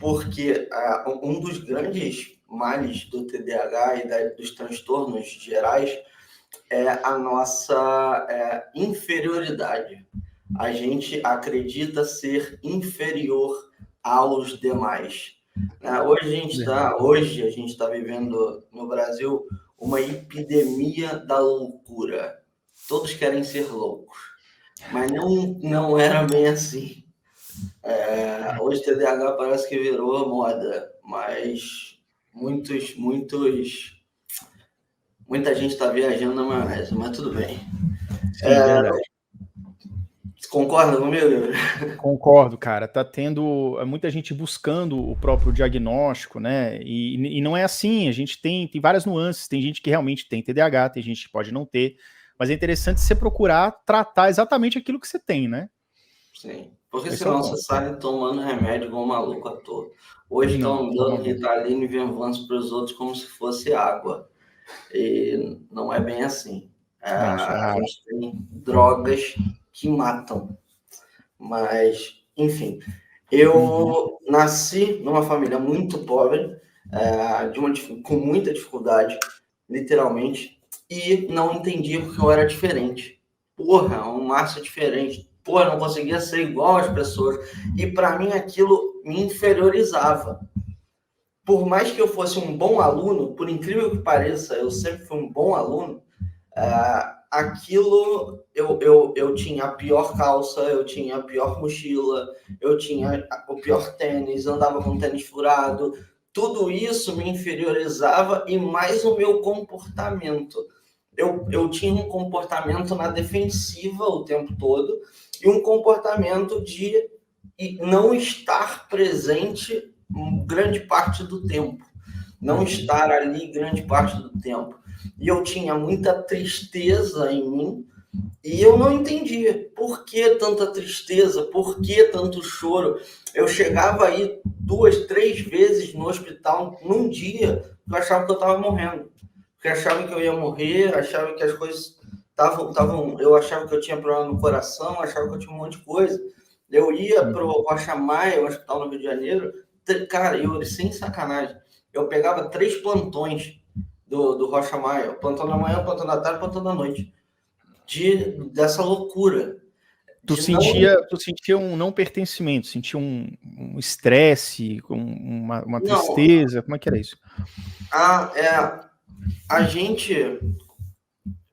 porque um dos grandes males do TDAH e dos transtornos gerais é a nossa inferioridade. A gente acredita ser inferior aos demais. Hoje a gente está vivendo no Brasil uma epidemia da loucura. Todos querem ser loucos, mas não era bem assim. Hoje TDAH parece que virou moda, mas muita gente está viajando na maionese, mas tudo bem. Sim, verdade. Você concorda comigo? Concordo, cara. Tá tendo muita gente buscando o próprio diagnóstico, né? E não é assim. A gente tem várias nuances. Tem gente que realmente tem TDAH, tem gente que pode não ter. Mas é interessante você procurar tratar exatamente aquilo que você tem, né? Sim. Porque Esse é o senão você ponto. sai tomando remédio igual um maluco à toa. Hoje estão dando Ritalina e Venvanse para os outros como se fosse água. E não é bem assim. Isso é A raro. gente tem drogas que matam. Mas, enfim, eu nasci numa família muito pobre, com muita dificuldade, literalmente, e não entendia porque eu era diferente. Porra, um Márcio diferente. Porra, não conseguia ser igual às pessoas. E para mim aquilo me inferiorizava. Por mais que eu fosse um bom aluno, por incrível que pareça, eu sempre fui um bom aluno, aquilo eu tinha a pior calça, eu tinha a pior mochila, eu tinha o pior tênis, andava com tênis furado, tudo isso me inferiorizava e mais o meu comportamento. Eu tinha um comportamento na defensiva o tempo todo e um comportamento de não estar presente grande parte do tempo, não estar ali grande parte do tempo. E eu tinha muita tristeza em mim e eu não entendia por que tanta tristeza, por que tanto choro. Eu chegava aí 2, 3 vezes no hospital num dia, eu achava que eu estava morrendo, porque achava que eu ia morrer, achava que as coisas estavam, eu achava que eu tinha problema no coração, achava que eu tinha um monte de coisa. Eu ia para o Rocha Maia, o hospital no Rio de Janeiro, cara, eu sem sacanagem, eu pegava 3 plantões do Rocha Maia, plantão da manhã, plantão da tarde, plantão da noite, dessa loucura. Tu sentia um não pertencimento, sentia um estresse, uma tristeza, como é que era isso? A gente...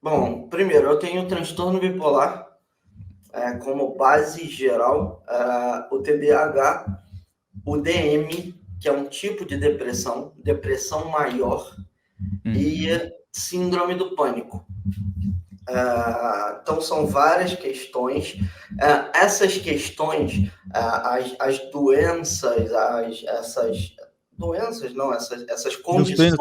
Bom, primeiro, eu tenho transtorno bipolar como base geral, o TDAH, o DM, que é um tipo de depressão maior, e síndrome do pânico. Então, são várias questões. Essas questões, as doenças, essas condições...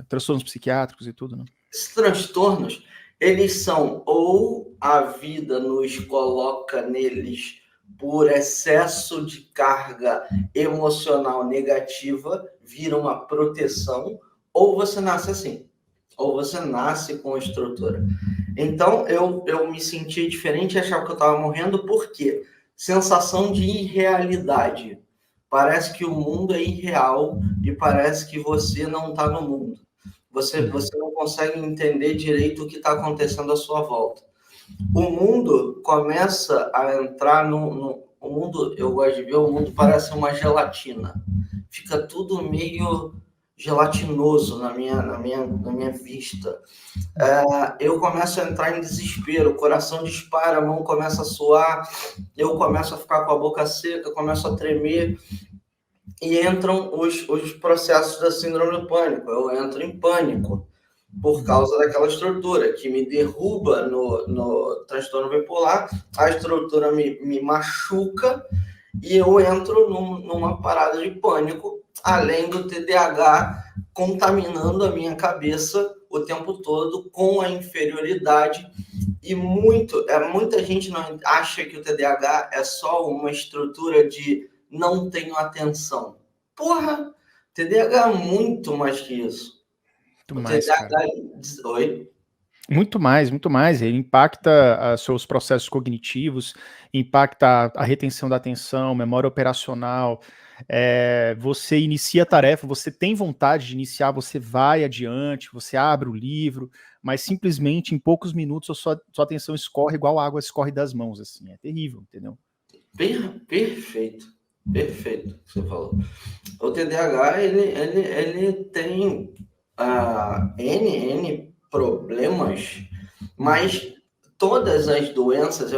Transtornos psiquiátricos e tudo, né? Esses transtornos, eles são ou a vida nos coloca neles por excesso de carga emocional negativa, vira uma proteção, ou você nasce assim, ou você nasce com a estrutura. Então, eu me senti diferente e achava que eu estava morrendo, por quê? Sensação de irrealidade. Parece que o mundo é irreal e parece que você não está no mundo. Você não consegue entender direito o que está acontecendo à sua volta. O mundo começa a entrar o mundo, eu gosto de ver, o mundo parece uma gelatina. Fica tudo meio gelatinoso na minha vista. Eu começo a entrar em desespero, o coração dispara, a mão começa a suar, eu começo a ficar com a boca seca, começo a tremer, e entram os processos da síndrome do pânico. Eu entro em pânico por causa daquela estrutura que me derruba no transtorno bipolar, a estrutura me machuca e eu entro numa parada de pânico, além do TDAH contaminando a minha cabeça o tempo todo com a inferioridade. E muita gente não acha que o TDAH é só uma estrutura de não tenho atenção. Porra, TDAH é muito mais que isso. Muito mais, cara. Oi? Muito mais. Ele impacta seus processos cognitivos, impacta a retenção da atenção, memória operacional. você inicia a tarefa, você tem vontade de iniciar, você vai adiante, você abre o livro, mas simplesmente em poucos minutos a sua atenção escorre igual a água escorre das mãos, assim, é terrível, entendeu? Perfeito, perfeito o que você falou. O TDAH, ele tem N problemas, mas todas as doenças,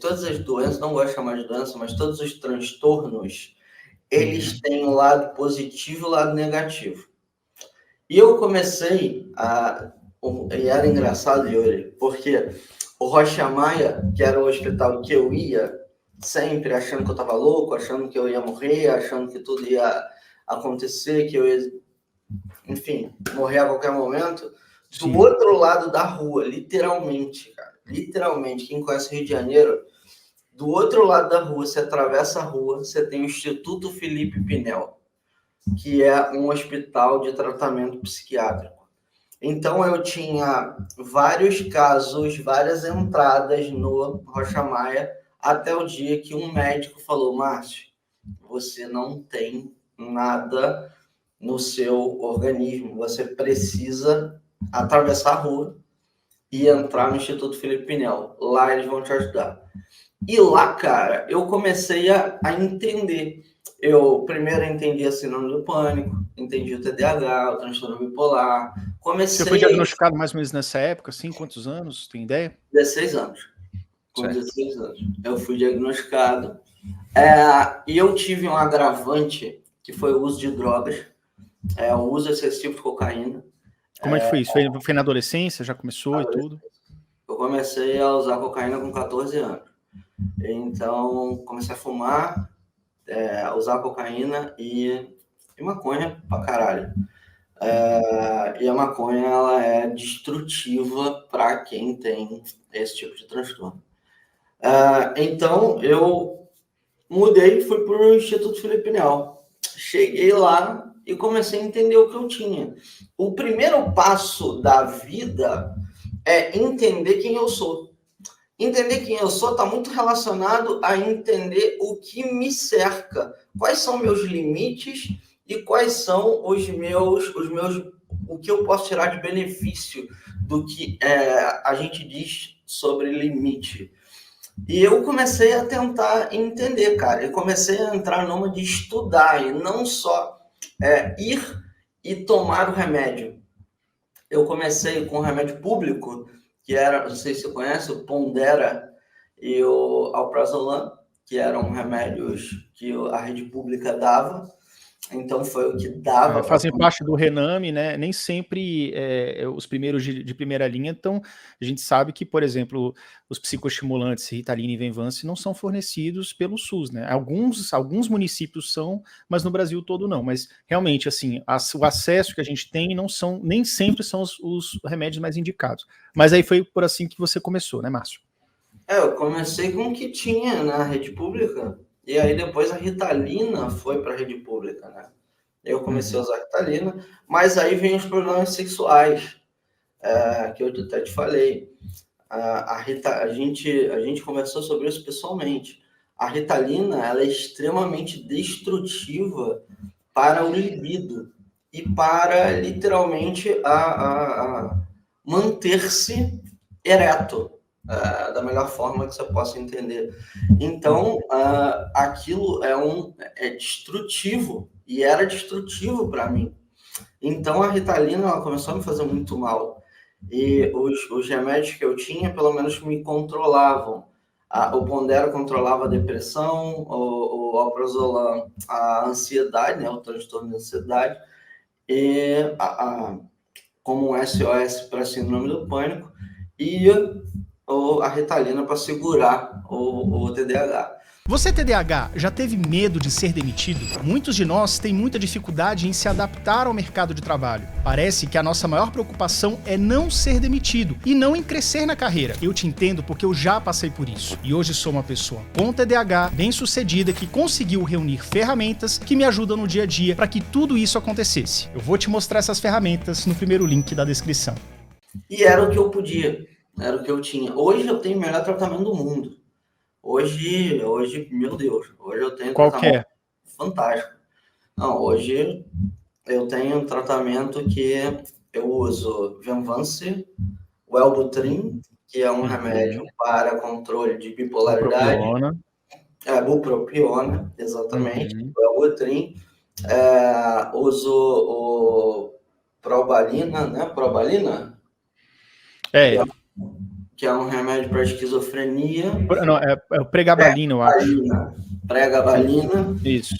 todas as doenças, não gosto de chamar de doença, mas todos os transtornos, eles têm um lado positivo e um lado negativo. E eu comecei e era engraçado, Yuri, porque o Rocha Maia, que era o hospital que eu ia, sempre achando que eu estava louco, achando que eu ia morrer, achando que tudo ia acontecer, que eu ia, enfim, morrer a qualquer momento. Sim. Do outro lado da rua, literalmente, cara, literalmente, quem conhece Rio de Janeiro, do outro lado da rua, você atravessa a rua, você tem o Instituto Felipe Pinel, que é um hospital de tratamento psiquiátrico. Então, eu tinha vários casos, várias entradas no Rocha Maia, até o dia que um médico falou: Márcio, você não tem nada no seu organismo, você precisa atravessar a rua e entrar no Instituto Felipe Pinel. Lá eles vão te ajudar. E lá, cara, eu comecei a entender. Eu primeiro entendi a síndrome do pânico, entendi o TDAH, o transtorno bipolar. Você foi diagnosticado mais ou menos nessa época, assim? Quantos anos? Tem ideia? 16 anos. Com Certo. 16 anos. Eu fui diagnosticado. E eu tive um agravante, que foi o uso de drogas, o uso excessivo de cocaína. Como é que foi isso? Foi na adolescência? Já começou e tudo? Eu comecei a usar cocaína com 14 anos. Então, comecei a fumar, usar cocaína e maconha pra caralho. E a maconha, ela é destrutiva para quem tem esse tipo de transtorno. Então, eu mudei e fui para o Instituto Felipe Pinel. Cheguei lá e comecei a entender o que eu tinha. O primeiro passo da vida é entender quem eu sou. Entender quem eu sou está muito relacionado a entender o que me cerca. Quais são meus limites e quais são os meus, o que eu posso tirar de benefício do que a gente diz sobre limite. E eu comecei a tentar entender, cara. Eu comecei a entrar numa de estudar e não só ir e tomar o remédio. Eu comecei com o remédio público, que era, não sei se você conhece, o Pondera e o Alprazolam, que eram remédios que a rede pública dava. Então foi o que dava. Fazem parte do Rename, né? Nem sempre os primeiros de primeira linha. Então, a gente sabe que, por exemplo, os psicoestimulantes Ritalina e Venvance não são fornecidos pelo SUS, né? Alguns municípios são, mas no Brasil todo não. Mas realmente, assim, o acesso que a gente tem nem sempre são os remédios mais indicados. Mas aí foi por assim que você começou, né, Márcio? Eu comecei com o que tinha na rede pública. E aí depois a Ritalina foi para a rede pública, né? Eu comecei a usar Ritalina, mas aí vem os problemas sexuais, que eu até te falei. A gente conversou sobre isso pessoalmente. A Ritalina, ela é extremamente destrutiva para o libido e para, literalmente, manter-se ereto, da melhor forma que você possa entender. Então, aquilo é destrutivo, e era destrutivo para mim. Então, a Ritalina, ela começou a me fazer muito mal. E os remédios que eu tinha, pelo menos, me controlavam. O Pondera controlava a depressão, o Alprazolam a ansiedade, né, o transtorno de ansiedade, e como um SOS para síndrome do pânico, e a Ritalina para segurar o TDAH. Você, TDAH, já teve medo de ser demitido? Muitos de nós têm muita dificuldade em se adaptar ao mercado de trabalho. Parece que a nossa maior preocupação é não ser demitido e não em crescer na carreira. Eu te entendo porque eu já passei por isso. E hoje sou uma pessoa com TDAH, bem-sucedida, que conseguiu reunir ferramentas que me ajudam no dia a dia para que tudo isso acontecesse. Eu vou te mostrar essas ferramentas no primeiro link da descrição. E era o que eu podia, era o que eu tinha. Hoje eu tenho o melhor tratamento do mundo. Hoje, meu Deus, hoje eu tenho Qual que é? Fantástico. Não, hoje eu tenho um tratamento que eu uso Venvance, Wellbutrin, que é um remédio para controle de bipolaridade. Bupropiona. Bupropiona, exatamente. Wellbutrin. Uso o Probalina, né? Probalina? Que é um remédio para esquizofrenia. Não, é o Pregabalina, eu acho. Pregabalina. Isso.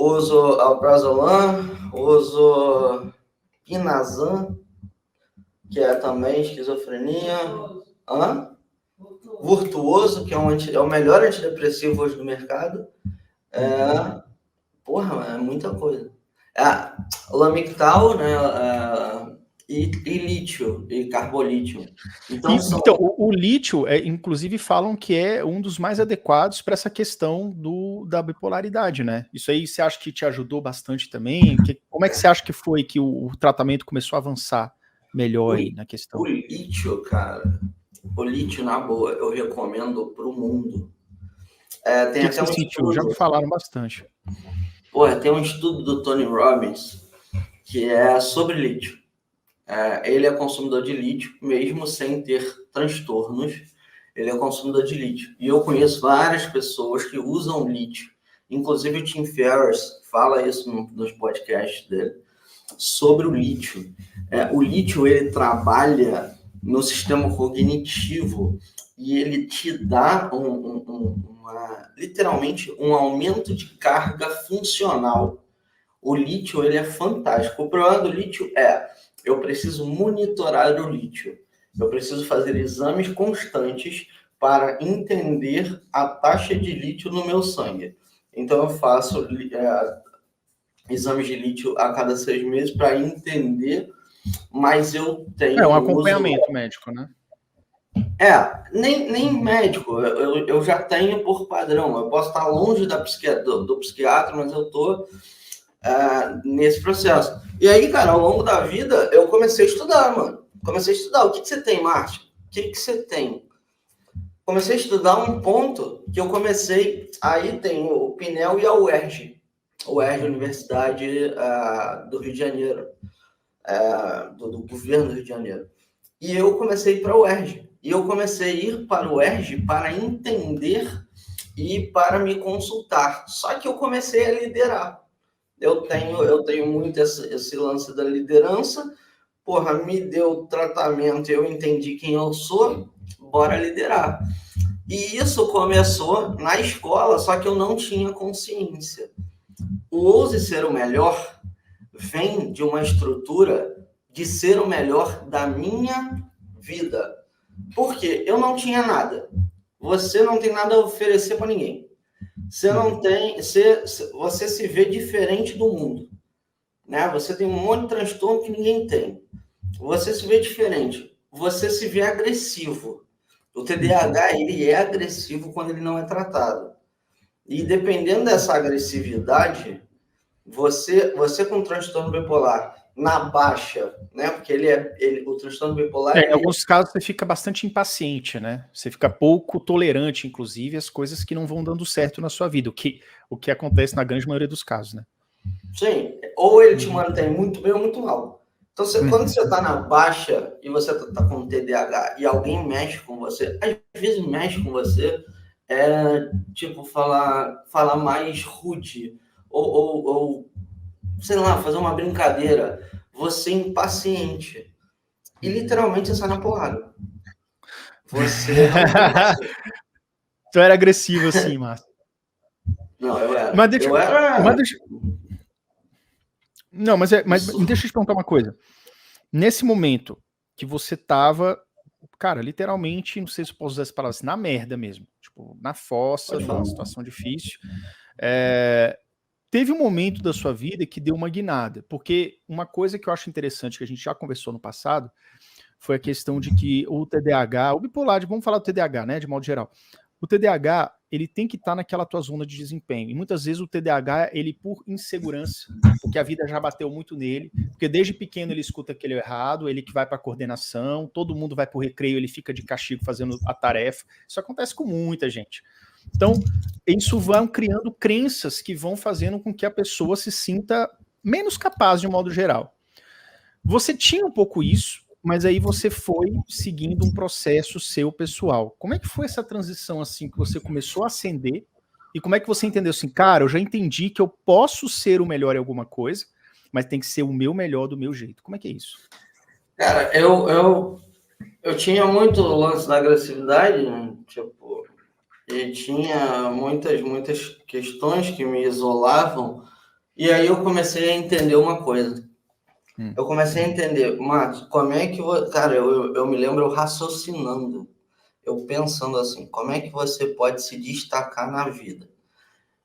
Uso Alprazolam, uso Pinazan, que é também esquizofrenia. Virtuoso, que é o melhor antidepressivo hoje no mercado. É muita coisa. Lamictal, né? E lítio, e carbolítio. Então, o lítio, inclusive, falam que é um dos mais adequados para essa questão da bipolaridade, né? Isso aí você acha que te ajudou bastante também? Como é que você acha que foi que o tratamento começou a avançar melhor aí na questão? O lítio, cara, na boa, eu recomendo para o mundo. Tem até você sentiu? Já me falaram bastante. Tem um estudo do Tony Robbins que é sobre lítio. Ele é consumidor de lítio, mesmo sem ter transtornos, ele é consumidor de lítio. E eu conheço várias pessoas que usam lítio. Inclusive o Tim Ferriss fala isso nos podcasts dele, sobre o lítio. O lítio, ele trabalha no sistema cognitivo e ele te dá literalmente um aumento de carga funcional. O lítio, ele é fantástico. O problema do lítio eu preciso monitorar o lítio. Eu preciso fazer exames constantes para entender a taxa de lítio no meu sangue. Então, eu faço exames de lítio a cada 6 meses para entender, mas eu tenho... um acompanhamento médico, né? Nem médico. Eu já tenho por padrão. Eu posso estar longe do psiquiatra, mas eu estou... nesse processo. E aí, cara, ao longo da vida, eu comecei a estudar, mano. O que você tem, Márcio? O que você tem? Comecei a estudar um ponto que eu comecei... Aí tem o PNEL e a UERJ. UERJ, Universidade do Rio de Janeiro. Do governo do Rio de Janeiro. E eu comecei para a UERJ. E eu comecei a ir para o UERJ para entender e para me consultar. Só que eu comecei a liderar. Eu tenho muito esse lance da liderança. Me deu tratamento, eu entendi quem eu sou, bora liderar. E isso começou na escola, só que eu não tinha consciência. O Ouse Ser o Melhor vem de uma estrutura de ser o melhor da minha vida. Porque eu não tinha nada. Você não tem nada a oferecer para ninguém. Você não tem, você se vê diferente do mundo, né? Você tem um monte de transtorno que ninguém tem. Você se vê diferente. Você se vê agressivo. O TDAH, ele é agressivo quando ele não é tratado. E dependendo dessa agressividade, você com transtorno bipolar na baixa, né? Porque o transtorno bipolar... Em alguns casos você fica bastante impaciente, né? Você fica pouco tolerante, inclusive, às coisas que não vão dando certo na sua vida, o que acontece na grande maioria dos casos, né? Sim, ou ele te mantém muito bem ou muito mal. Então, quando você está na baixa e você está com TDAH e alguém mexe com você, às vezes mexe com você, tipo, falar mais rude, ou sei lá, fazer uma brincadeira, você impaciente. E literalmente você sai na porrada. Você não... Tu era agressivo assim, Márcio. Não, eu era. Mas deixa eu te perguntar uma coisa. Nesse momento que você tava, cara, literalmente, não sei se eu posso usar essa palavra, assim, na merda mesmo, tipo, na fossa, numa situação difícil, teve um momento da sua vida que deu uma guinada, porque uma coisa que eu acho interessante, que a gente já conversou no passado, foi a questão de que o TDAH, o bipolar, vamos falar do TDAH, né, de modo geral, o TDAH, ele tem que estar naquela tua zona de desempenho. E muitas vezes o TDAH, ele por insegurança, porque a vida já bateu muito nele, porque desde pequeno ele escuta aquele errado, ele que vai para a coordenação, todo mundo vai para o recreio, ele fica de castigo fazendo a tarefa. Isso acontece com muita gente. Então, isso vai criando crenças que vão fazendo com que a pessoa se sinta menos capaz de um modo geral. Você tinha um pouco isso, mas aí você foi seguindo um processo seu pessoal. Como é que foi essa transição assim que você começou a ascender? E como é que você entendeu assim, cara, eu já entendi que eu posso ser o melhor em alguma coisa, mas tem que ser o meu melhor do meu jeito. Como é que é isso? Cara, eu tinha muito lance da agressividade, né? Tipo, e tinha muitas questões que me isolavam, e aí eu comecei a entender uma coisa. Eu comecei a entender, Marcos, como é que... Cara, eu me lembro eu raciocinando, eu pensando assim, como é que você pode se destacar na vida?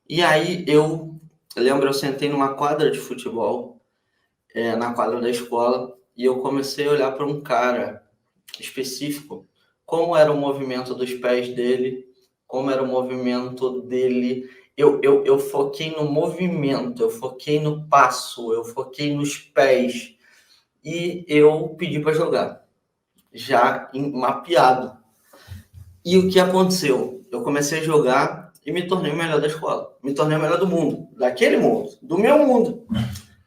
E aí eu lembro, eu sentei numa quadra de futebol, na quadra da escola, e eu comecei a olhar para um cara específico, como era o movimento dos pés dele, como era o movimento dele. Eu foquei no movimento, eu foquei no passo, eu foquei nos pés, e eu pedi para jogar, já mapeado. E o que aconteceu? Eu comecei a jogar e me tornei o melhor da escola, me tornei o melhor do mundo, daquele mundo, do meu mundo.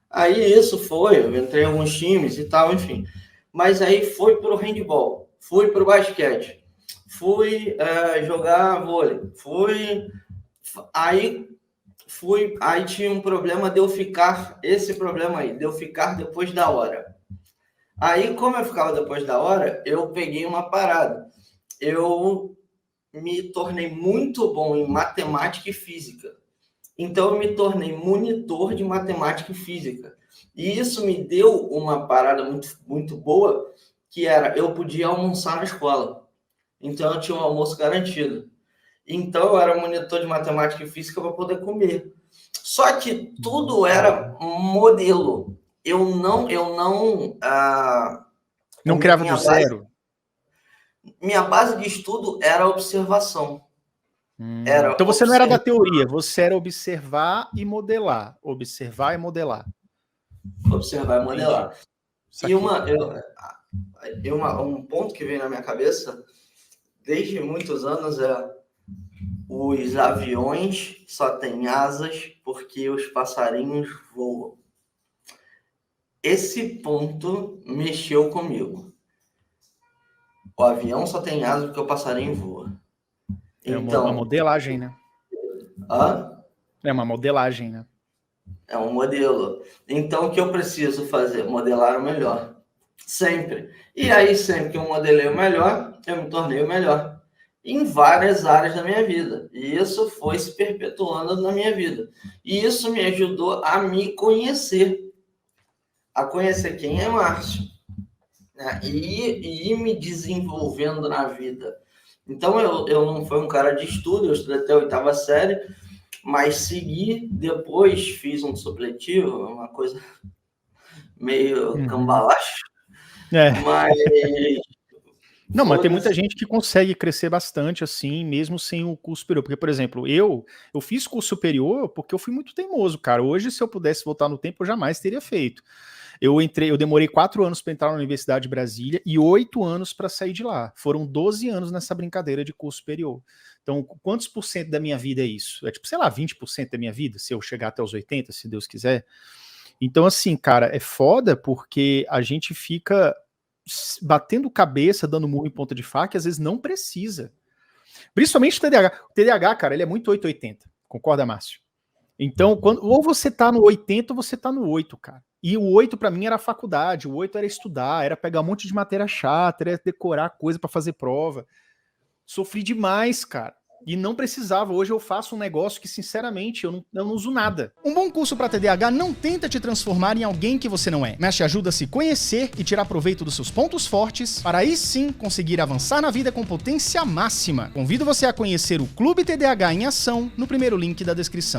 Aí isso foi, eu entrei em alguns times e tal, enfim. Mas aí foi pro handball, fui pro basquete, fui jogar vôlei, aí tinha um problema de eu ficar, esse problema aí, de eu ficar depois da hora. Aí, como eu ficava depois da hora, eu peguei uma parada. Eu me tornei muito bom em matemática e física. Então, eu me tornei monitor de matemática e física. E isso me deu uma parada muito, muito boa, que era, eu podia almoçar na escola. Então, eu tinha um almoço garantido. Então, eu era monitor de matemática e física para poder comer. Só que tudo era modelo. Eu não criava do zero? Minha base de estudo era observação. Então você não era da teoria, você era observar e modelar. Observar e modelar. Observar e modelar. E um ponto que veio na minha cabeça, desde muitos anos, é: os aviões só têm asas porque os passarinhos voam. Esse ponto mexeu comigo. O avião só tem asas porque o passarinho voa. É uma modelagem, né? É uma modelagem, né? É um modelo. Então, o que eu preciso fazer? Modelar o melhor. Sempre. E aí, sempre que eu modelei o melhor, eu me tornei o melhor. Em várias áreas da minha vida. E isso foi se perpetuando na minha vida. E isso me ajudou a me conhecer. A conhecer quem é Márcio. Né? E ir me desenvolvendo na vida. Então, eu não fui um cara de estudo, eu estudei até a 8ª série, mas segui, depois fiz um supletivo, uma coisa meio cambalacho. Mas... Não, mas tem muita gente que consegue crescer bastante assim, mesmo sem o curso superior. Porque, por exemplo, eu fiz curso superior porque eu fui muito teimoso, cara. Hoje, se eu pudesse voltar no tempo, eu jamais teria feito. Eu demorei 4 anos para entrar na Universidade de Brasília e 8 anos para sair de lá. Foram 12 anos nessa brincadeira de curso superior. Então, quantos por cento da minha vida é isso? É tipo, sei lá, 20% da minha vida, se eu chegar até os 80, se Deus quiser. Então, assim, cara, é foda porque a gente fica batendo cabeça, dando murro em ponta de faca, e às vezes não precisa. Principalmente o TDAH. O TDAH, cara, ele é muito 880. Concorda, Márcio? Então, ou você tá no 80 ou você tá no 8, cara. E o 8 pra mim era a faculdade, o 8 era estudar, era pegar um monte de matéria chata, era decorar coisa pra fazer prova. Sofri demais, cara. E não precisava. Hoje eu faço um negócio que, sinceramente, eu não uso nada. Um bom curso para TDAH não tenta te transformar em alguém que você não é, mas te ajuda a se conhecer e tirar proveito dos seus pontos fortes, para aí sim conseguir avançar na vida com potência máxima. Convido você a conhecer o Clube TDAH em Ação no primeiro link da descrição.